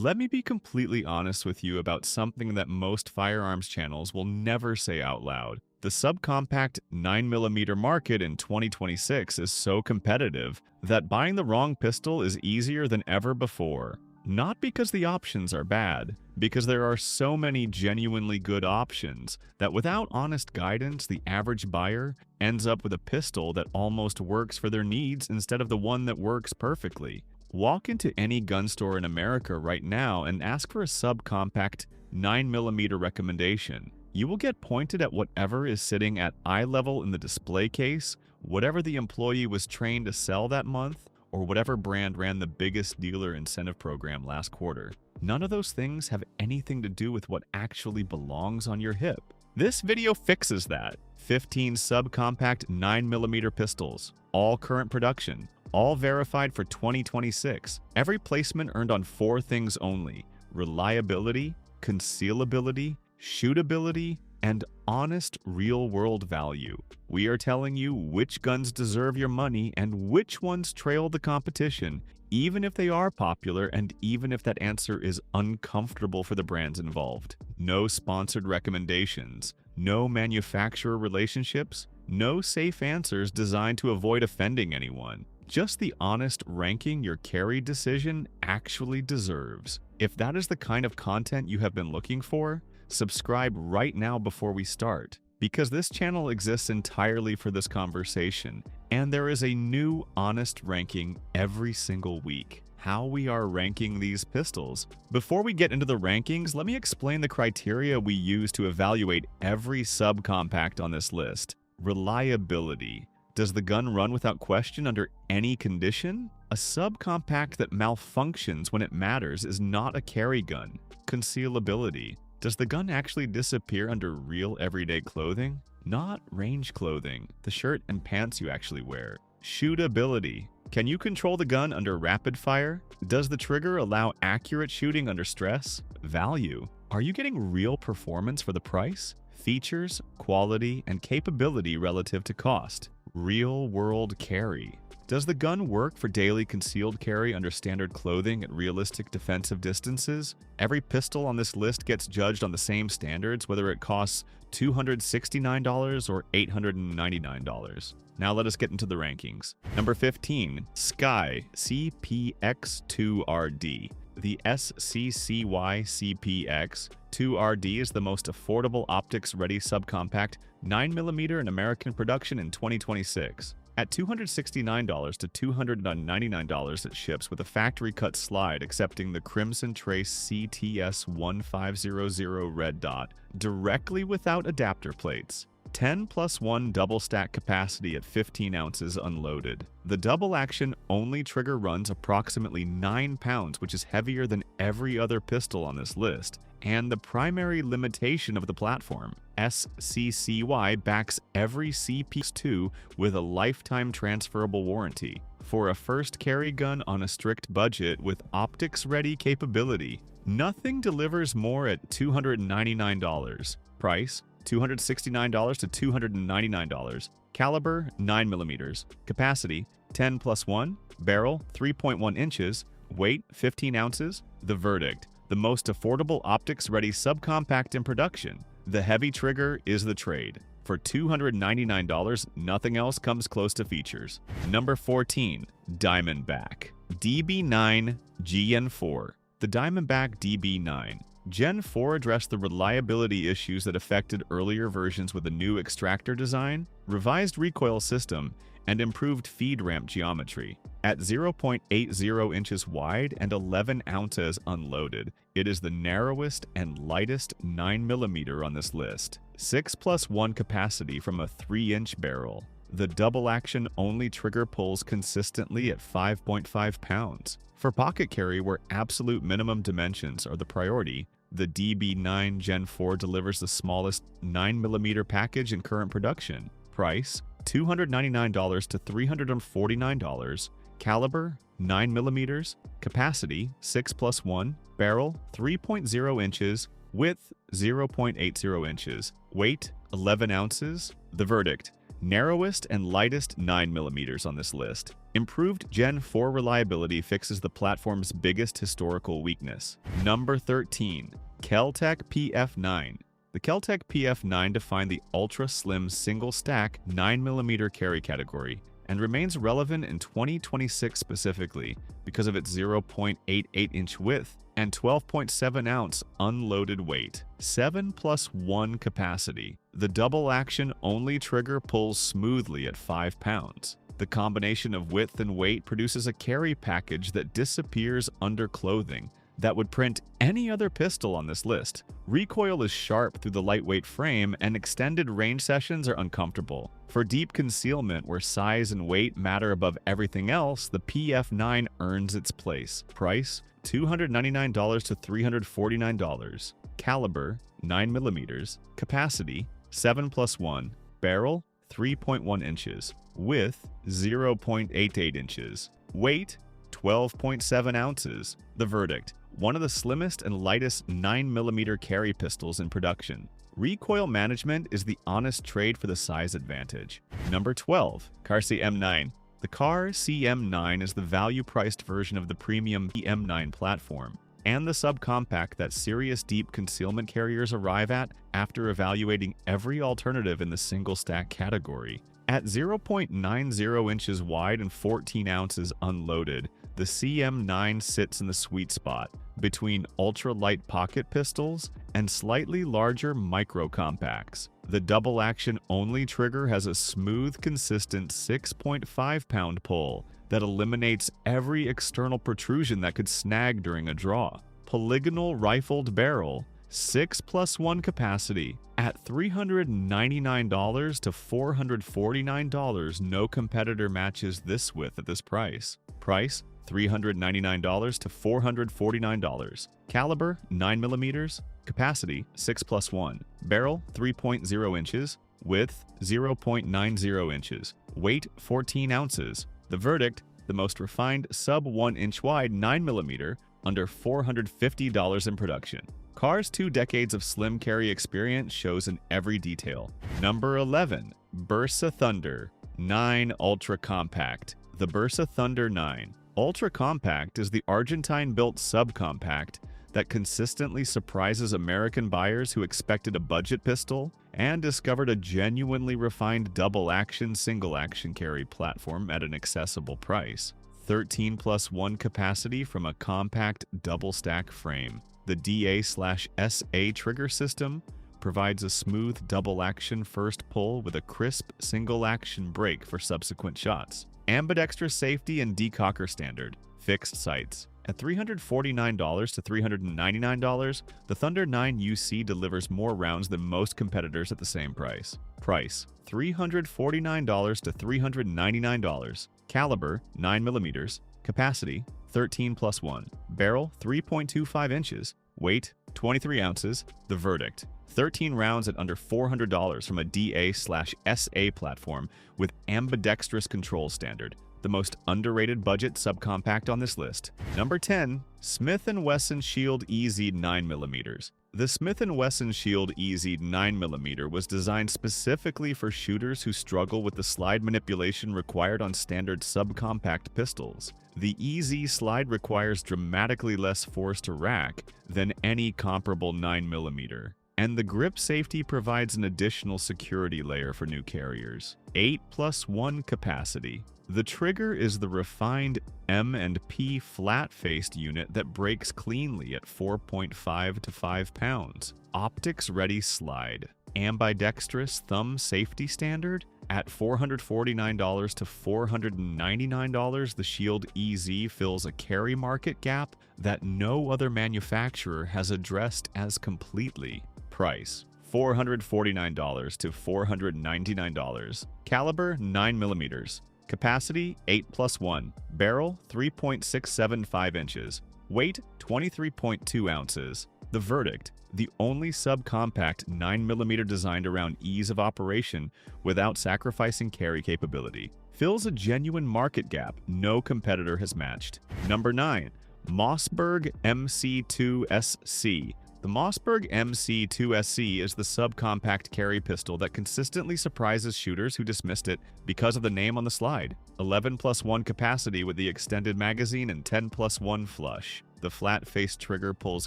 Let me be completely honest with you about something that most firearms channels will never say out loud. The subcompact 9mm market in 2026 is so competitive that buying the wrong pistol is easier than ever before. Not because the options are bad, because there are so many genuinely good options that without honest guidance, the average buyer ends up with a pistol that almost works for their needs instead of the one that works perfectly. Walk into any gun store in America right now and ask for a subcompact 9mm recommendation. You will get pointed at whatever is sitting at eye level in the display case, whatever the employee was trained to sell that month, or whatever brand ran the biggest dealer incentive program last quarter. None of those things have anything to do with what actually belongs on your hip. This video fixes that. 15 subcompact 9mm pistols, all current production, all verified for 2026. Every placement earned on 4 things only: reliability, concealability, shootability, and honest real-world value. We are telling you which guns deserve your money and which ones trail the competition, even if they are popular and even if that answer is uncomfortable for the brands involved. No sponsored recommendations, no manufacturer relationships, no safe answers designed to avoid offending anyone. Just the honest ranking your carry decision actually deserves. If that is the kind of content you have been looking for, subscribe right now before we start, because this channel exists entirely for this conversation, and there is a new honest ranking every single week. How we are ranking these pistols. Before we get into the rankings, let me explain the criteria we use to evaluate every subcompact on this list. Reliability. Does the gun run without question under any condition? A subcompact that malfunctions when it matters is not a carry gun. Concealability. Does the gun actually disappear under real everyday clothing? Not range clothing, the shirt and pants you actually wear. Shootability. Can you control the gun under rapid fire? Does the trigger allow accurate shooting under stress? Value. Are you getting real performance for the price? Features, quality, and capability relative to cost. Real-world carry. Does the gun work for daily concealed carry under standard clothing at realistic defensive distances? Every pistol on this list gets judged on the same standards, whether it costs $269 or $899. Now let us get into the rankings. Number 15, SCCY CPX2RD. The SCCY CPX2RD is the most affordable optics-ready subcompact 9mm in American production in 2026. At $269 to $299 it ships with a factory-cut slide accepting the Crimson Trace CTS1500 red dot, directly without adapter plates. 10+1 double stack capacity at 15 ounces unloaded. The double action only trigger runs approximately 9 pounds, which is heavier than every other pistol on this list, and the primary limitation of the platform. SCCY backs every CPX2 with a lifetime transferable warranty. For a first carry gun on a strict budget with optics-ready capability, nothing delivers more at $299. Price: $269 to $299. Caliber: 9mm. Capacity: 10+1. Barrel: 3.1 inches. Weight: 15 ounces. The verdict: the most affordable optics-ready subcompact in production. The heavy trigger is the trade. For $299, nothing else comes close to features. Number 14, Diamondback. DB9 GN4. The Diamondback DB9 Gen 4 addressed the reliability issues that affected earlier versions with a new extractor design, revised recoil system, and improved feed ramp geometry. At 0.80 inches wide and 11 ounces unloaded, it is the narrowest and lightest 9mm on this list. 6+1 capacity from a 3-inch barrel. The double-action only trigger pulls consistently at 5.5 pounds. For pocket carry where absolute minimum dimensions are the priority, the DB9 Gen 4 delivers the smallest 9mm package in current production. Price: $299 to $349. Caliber: 9mm. Capacity: 6+1. Barrel: 3.0 inches. Width: 0.80 inches. Weight: 11 ounces. The verdict: Narrowest and lightest 9mm on this list. Improved Gen 4 reliability fixes the platform's biggest historical weakness. Number 13. KEL-TEC PF9. The KEL-TEC PF9 defined the ultra-slim single-stack 9mm carry category and remains relevant in 2026 specifically because of its 0.88-inch width and 12.7-ounce unloaded weight. 7+1 capacity. The double-action only trigger pulls smoothly at 5 pounds. The combination of width and weight produces a carry package that disappears under clothing that would print any other pistol on this list. Recoil is sharp through the lightweight frame, and extended range sessions are uncomfortable. For deep concealment where size and weight matter above everything else, the PF9 earns its place. Price: $299 to $349. Caliber: 9mm. Capacity: 7+1. Barrel: 3.1 inches. Width: 0.88 inches. Weight: 12.7 ounces. The verdict: one of the slimmest and lightest 9mm carry pistols in production. Recoil management is the honest trade for the size advantage. Number 12. KAHR CM9. The KAHR CM9 is the value-priced version of the premium M9 platform and the subcompact that serious deep concealment carriers arrive at after evaluating every alternative in the single-stack category. At 0.90 inches wide and 14 ounces unloaded, the CM9 sits in the sweet spot between ultra-light pocket pistols and slightly larger micro-compacts. The double-action only trigger has a smooth, consistent 6.5-pound pull that eliminates every external protrusion that could snag during a draw. Polygonal rifled barrel, 6+1 capacity. At $399 to $449, no competitor matches this width at this price. Price: $399 to $449. Caliber: 9mm. Capacity: 6+1. Barrel: 3.0 inches. Width: 0.90 inches. Weight: 14 ounces. The verdict: the most refined sub-1 inch wide 9mm under $450 in production. KAHR's 2 decades of slim carry experience shows in every detail. Number 11. BERSA Thunder 9 Ultra Compact. The BERSA Thunder 9 Ultra Compact is the Argentine-built subcompact that consistently surprises American buyers who expected a budget pistol and discovered a genuinely refined double-action, single-action carry platform at an accessible price. 13+1 capacity from a compact double-stack frame. The DA/SA trigger system provides a smooth double-action first pull with a crisp single-action break for subsequent shots. Ambidextrous safety and decocker standard. Fixed sights. At $349 to $399, the Thunder 9 UC delivers more rounds than most competitors at the same price. Price: $349 to $399. Caliber: 9mm. Capacity: 13+1. Barrel: 3.25 inches. Weight: 23 ounces. The verdict: 13 rounds at under $400 from a DA/SA platform with ambidextrous control standard. The most underrated budget subcompact on this list. Number 10. Smith & Wesson Shield EZ 9mm. The Smith & Wesson Shield EZ 9mm was designed specifically for shooters who struggle with the slide manipulation required on standard subcompact pistols. The EZ slide requires dramatically less force to rack than any comparable 9mm. And the grip safety provides an additional security layer for new carriers. 8+1 capacity. The trigger is the refined M&P flat-faced unit that breaks cleanly at 4.5 to 5 pounds. Optics-ready slide. Ambidextrous thumb safety standard. At $449 to $499, the Shield EZ fills a carry market gap that no other manufacturer has addressed as completely. Price: $449 to $499. Caliber: 9mm. Capacity: 8+1. Barrel: 3.675 inches. Weight: 23.2 ounces. The verdict: the only subcompact 9mm designed around ease of operation without sacrificing carry capability. Fills a genuine market gap no competitor has matched. Number 9. MOSSBERG MC2SC The MOSSBERG MC2SC is the subcompact carry pistol that consistently surprises shooters who dismissed it because of the name on the slide. 11+1 capacity with the extended magazine and 10+1 flush. The flat-faced trigger pulls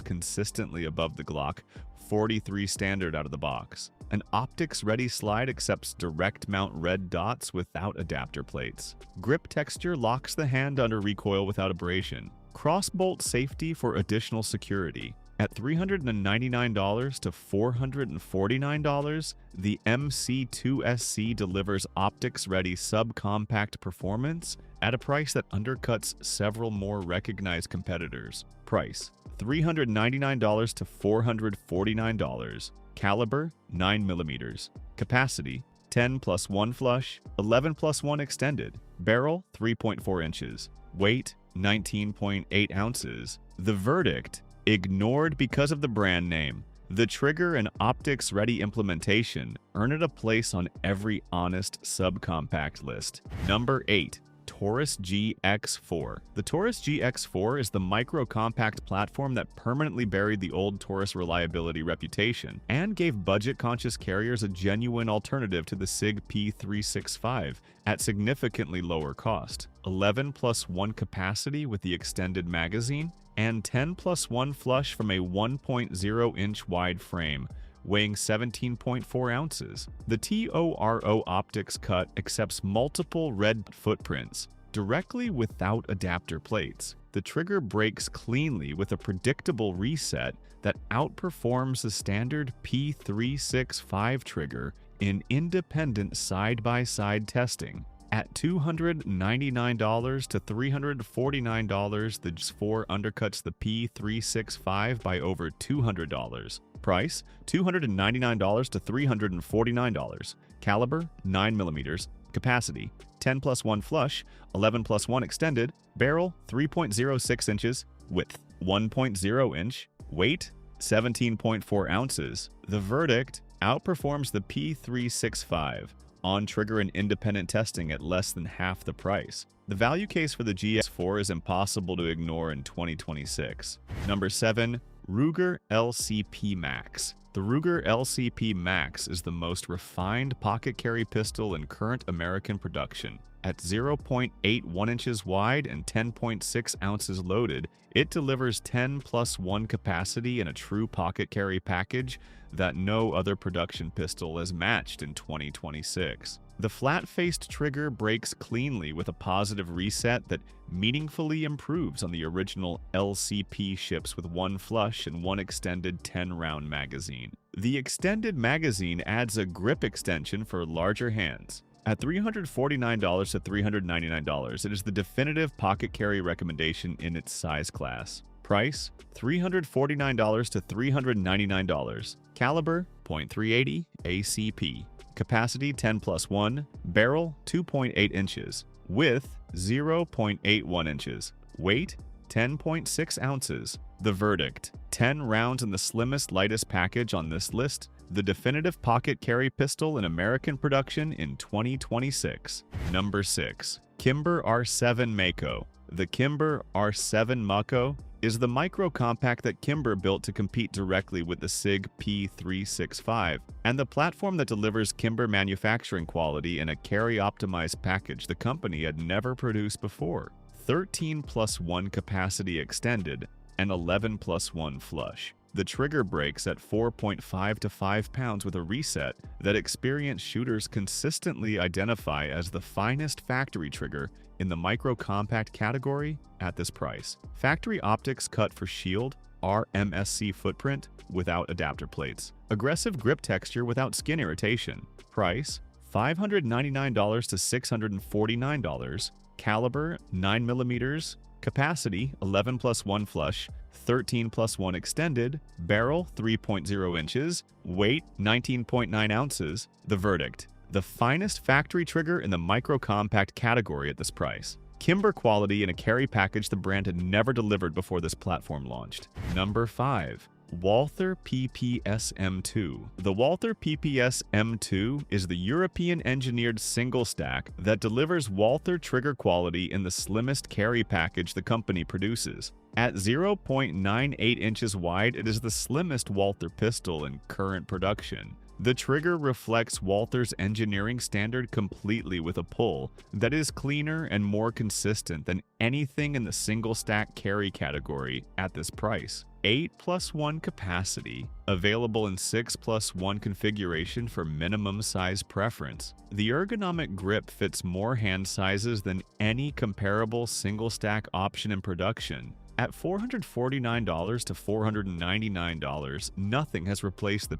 consistently above the GLOCK 43 standard out of the box. An optics-ready slide accepts direct mount red dots without adapter plates. Grip texture locks the hand under recoil without abrasion. Crossbolt safety for additional security. At $399 to $449, the MC2SC delivers optics-ready subcompact performance at a price that undercuts several more recognized competitors. Price: $399 to $449. Caliber: 9mm. Capacity: 10+1 flush, 11+1 extended. Barrel: 3.4 inches. Weight: 19.8 ounces. The verdict: ignored because of the brand name. The trigger and optics-ready implementation earn it a place on every honest subcompact list. Number 8. TAURUS GX4. The TAURUS GX4 is the micro-compact platform that permanently buried the old TAURUS reliability reputation and gave budget-conscious carriers a genuine alternative to the SIG P365 at significantly lower cost. 11+1 capacity with the extended magazine and 10+1 flush from a 1.0-inch wide frame, weighing 17.4 ounces. The TAURUS optics cut accepts multiple red footprints directly without adapter plates. The trigger breaks cleanly with a predictable reset that outperforms the standard P365 trigger in independent side-by-side testing. At $299 to $349, the GX4 undercuts the P365 by over $200. Price: $299 to $349. Caliber: 9mm. Capacity: 10+1 flush, 11+1 extended. Barrel: 3.06 inches. Width: 1.0 inch. Weight: 17.4 ounces. The verdict: outperforms the P365. On trigger and independent testing at less than half the price. The value case for the GX4 is impossible to ignore in 2026. Number 7. Ruger LCP Max. The Ruger LCP Max is the most refined pocket carry pistol in current American production. At 0.81 inches wide and 10.6 ounces loaded, it delivers 10+1 capacity in a true pocket carry package that no other production pistol has matched in 2026. The flat-faced trigger breaks cleanly with a positive reset that meaningfully improves on the original LCP ships with one flush and one extended 10-round magazine. The extended magazine adds a grip extension for larger hands. At $349 to $399, it is the definitive pocket carry recommendation in its size class. Price: $349 to $399. Caliber: .380 ACP. Capacity: 10+1. Barrel: 2.8 inches. Width: 0.81 inches. Weight: 10.6 ounces. The verdict: 10 rounds in the slimmest, lightest package on this list. The definitive pocket carry pistol in American production in 2026. Number 6. KIMBER R7 MAKO. The KIMBER R7 MAKO is the micro-compact that KIMBER built to compete directly with the SIG P365, and the platform that delivers KIMBER manufacturing quality in a carry-optimized package the company had never produced before. 13+1 capacity extended and 11+1 flush. The trigger breaks at 4.5 to 5 pounds with a reset that experienced shooters consistently identify as the finest factory trigger in the micro-compact category at this price. Factory optics cut for shield, RMSC footprint without adapter plates. Aggressive grip texture without skin irritation. Price: $599 to $649. Caliber: 9mm. Capacity: 11+1 flush, 13+1 extended. Barrel: 3.0 inches. Weight: 19.9 ounces. The verdict: the finest factory trigger in the micro-compact category at this price. KIMBER quality in a carry package the brand had never delivered before this platform launched. Number 5. Walther PPS-M2. The Walther PPS-M2 is the European-engineered single stack that delivers Walther trigger quality in the slimmest carry package the company produces. At 0.98 inches wide, it is the slimmest Walther pistol in current production. The trigger reflects Walther's engineering standard completely with a pull that is cleaner and more consistent than anything in the single-stack carry category at this price. 8+1 capacity, available in 6+1 configuration for minimum size preference. The ergonomic grip fits more hand sizes than any comparable single-stack option in production. At $449 to $499, nothing has replaced the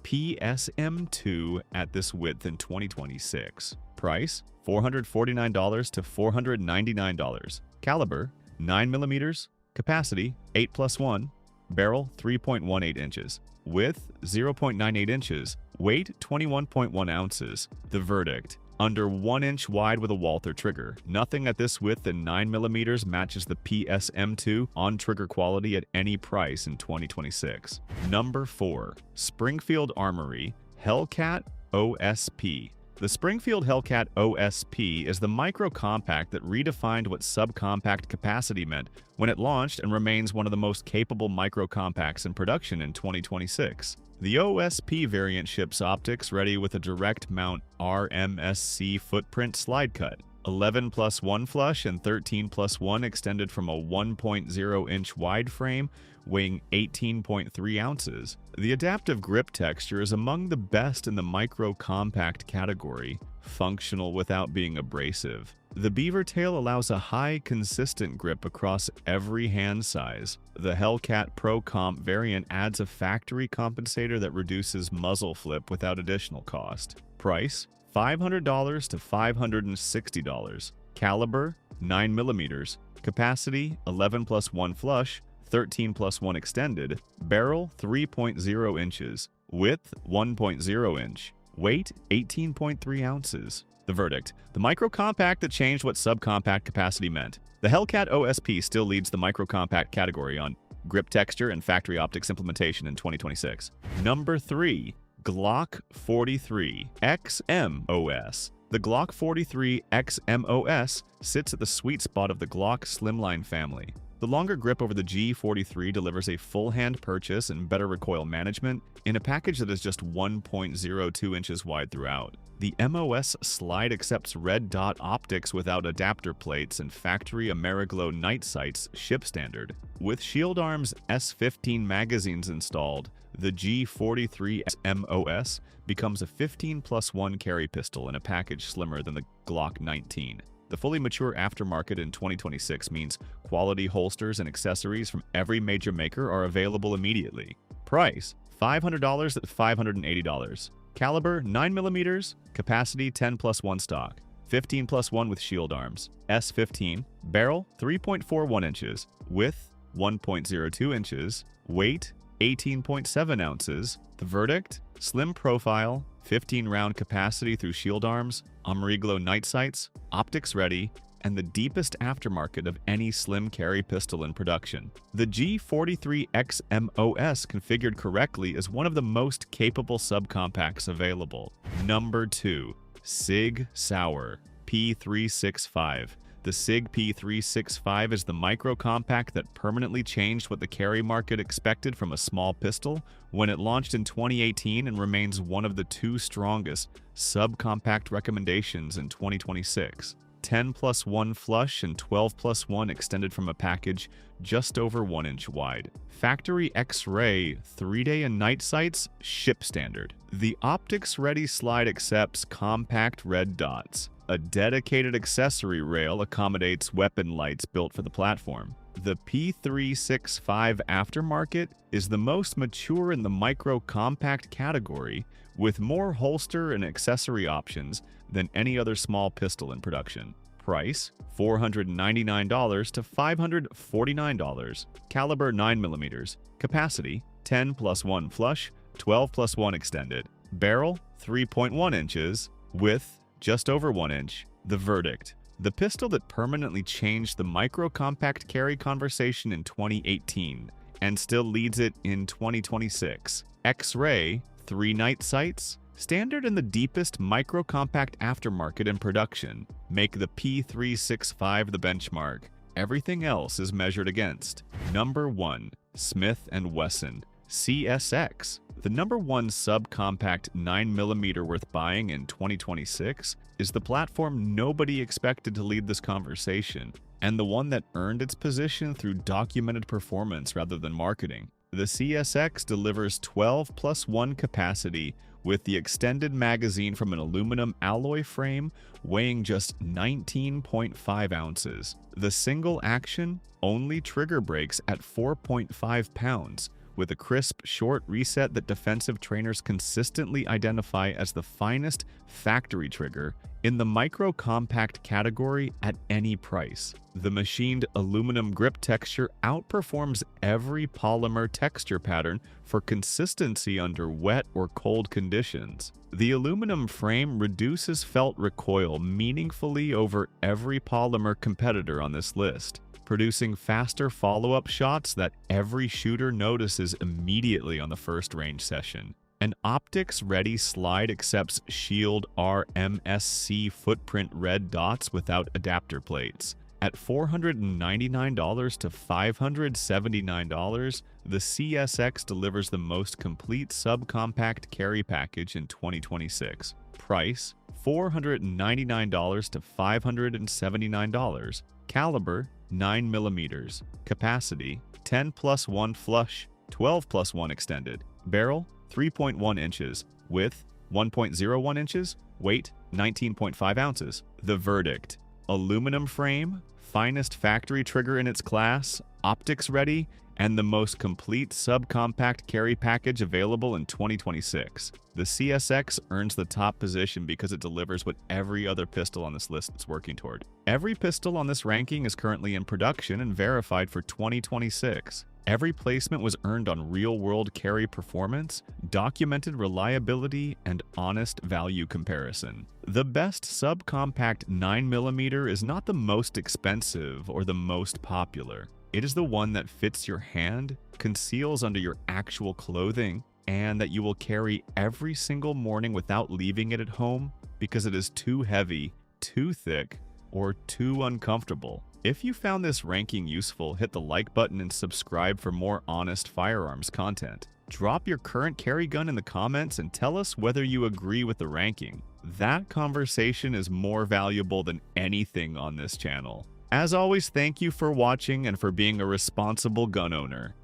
PPS-M2 at this width in 2026. Price: $449 to $499. Caliber: 9mm. Capacity: 8+1. Barrel: 3.18 inches. Width: 0.98 inches. Weight: 21.1 ounces. The verdict: under 1 inch wide with a Walther trigger. Nothing at this width and 9mm matches the PPS-M2 on trigger quality at any price in 2026. Number 4. Springfield Armory HELLCAT OSP. The Springfield HELLCAT OSP is the micro-compact that redefined what subcompact capacity meant when it launched and remains one of the most capable micro-compacts in production in 2026. The OSP variant ships optics ready with a direct mount RMSC footprint slide cut, 11+1 flush and 13+1 extended from a 1.0-inch wide frame weighing 18.3 ounces. The adaptive grip texture is among the best in the micro-compact category, functional without being abrasive. The beaver tail allows a high, consistent grip across every hand size. The HELLCAT Pro Comp variant adds a factory compensator that reduces muzzle flip without additional cost. Price: $500 to $560. Caliber: 9mm. Capacity: 11+1 flush, 13+1 extended. Barrel: 3.0 inches. Width: 1.0 inch. Weight: 18.3 ounces. The verdict: the micro-compact that changed what subcompact capacity meant. The HELLCAT OSP still leads the micro-compact category on grip texture and factory optics implementation in 2026. Number 3. GLOCK 43 XMOS. The GLOCK 43 XMOS sits at the sweet spot of the GLOCK slimline family. The longer grip over the G43 delivers a full hand purchase and better recoil management in a package that is just 1.02 inches wide throughout. The MOS slide accepts red dot optics without adapter plates and factory Ameriglow night sights ship standard. With Shield Arms S15 magazines installed, the G43 MOS becomes a 15+1 carry pistol in a package slimmer than the Glock 19. The fully mature aftermarket in 2026 means quality holsters and accessories from every major maker are available immediately. Price: $500 to $580. Caliber: 9mm. Capacity: 10+1 stock. 15+1 with Shield Arms. S15. Barrel: 3.41 inches. Width: 1.02 inches. Weight: 18.7 ounces. The verdict: slim profile, 15-round capacity through Shield Arms, Ameriglow night sights, optics ready, and the deepest aftermarket of any slim carry pistol in production. The G43 XMOS configured correctly is one of the most capable subcompacts available. Number 2. SIG SAUER P365. The SIG P365 is the micro-compact that permanently changed what the carry market expected from a small pistol when it launched in 2018 and remains one of the 2 strongest subcompact recommendations in 2026. 10+1 flush and 12+1 extended from a package just over 1 inch wide. Factory X-ray 3-day and night sights ship standard. The optics-ready slide accepts compact red dots. A dedicated accessory rail accommodates weapon lights built for the platform. The P365 aftermarket is the most mature in the micro-compact category, with more holster and accessory options than any other small pistol in production. Price: $499 to $549. Caliber: 9mm. Capacity: 10+1 flush, 12+1 extended. Barrel: 3.1 inches. Width: just over 1 inch. The verdict: the pistol that permanently changed the micro-compact carry conversation in 2018 and still leads it in 2026. X-ray, 3 night sights, standard in the deepest micro-compact aftermarket in production, make the P365 the benchmark. Everything else is measured against. Number 1. Smith & Wesson CSX. The number 1 subcompact 9mm worth buying in 2026 is the platform nobody expected to lead this conversation, and the one that earned its position through documented performance rather than marketing. The CSX delivers 12+1 capacity with the extended magazine from an aluminum alloy frame weighing just 19.5 ounces. The single action only trigger breaks at 4.5 pounds, with a crisp, short reset that defensive trainers consistently identify as the finest factory trigger in the micro-compact category at any price. The machined aluminum grip texture outperforms every polymer texture pattern for consistency under wet or cold conditions. The aluminum frame reduces felt recoil meaningfully over every polymer competitor on this list, producing faster follow-up shots that every shooter notices immediately on the first range session. An optics-ready slide accepts Shield RMSC footprint red dots without adapter plates. At $499 to $579, the CSX delivers the most complete subcompact carry package in 2026. Price: $499 to $579. Caliber: 9mm. Capacity: 10+1 flush, 12+1 extended. Barrel: 3.1 inches. Width: 1.01 inches. Weight: 19.5 ounces. The verdict: aluminum frame, finest factory trigger in its class, optics ready, and the most complete subcompact carry package available in 2026. The CSX earns the top position because it delivers what every other pistol on this list is working toward. Every pistol on this ranking is currently in production and verified for 2026. Every placement was earned on real-world carry performance, documented reliability, and honest value comparison. The best subcompact 9mm is not the most expensive or the most popular. It is the one that fits your hand, conceals under your actual clothing, and that you will carry every single morning without leaving it at home because it is too heavy, too thick, or too uncomfortable. If you found this ranking useful, hit the like button and subscribe for more honest firearms content. Drop your current carry gun in the comments and tell us whether you agree with the ranking. That conversation is more valuable than anything on this channel. As always, thank you for watching and for being a responsible gun owner.